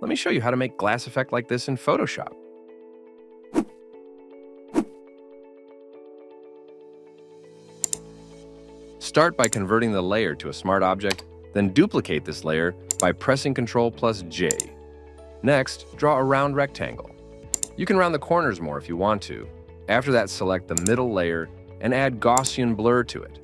Let me show you how to make glass effect like this in Photoshop. Start by converting the layer to a smart object, then duplicate this layer by pressing Ctrl+J. Next, draw a round rectangle. You can round the corners more if you want to. After that, select the middle layer and add Gaussian blur to it.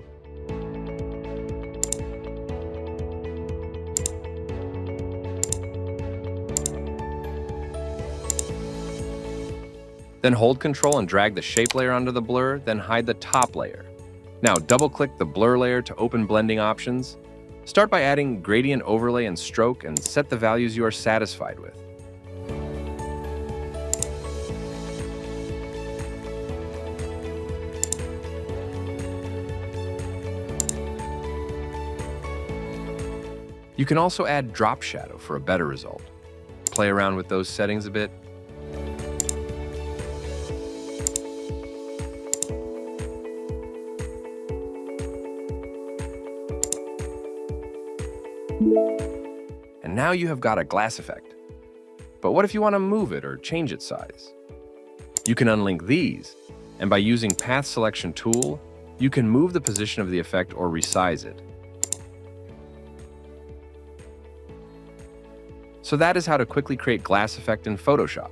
Then hold Ctrl and drag the shape layer onto the blur, then hide the top layer. Now double-click the blur layer to open blending options. Start by adding gradient overlay and stroke and set the values you are satisfied with. You can also add drop shadow for a better result. Play around with those settings a bit. And now you have got a glass effect. But what if you want to move it or change its size? You can unlink these, and by using Path Selection tool, you can move the position of the effect or resize it. So that is how to quickly create glass effect in Photoshop.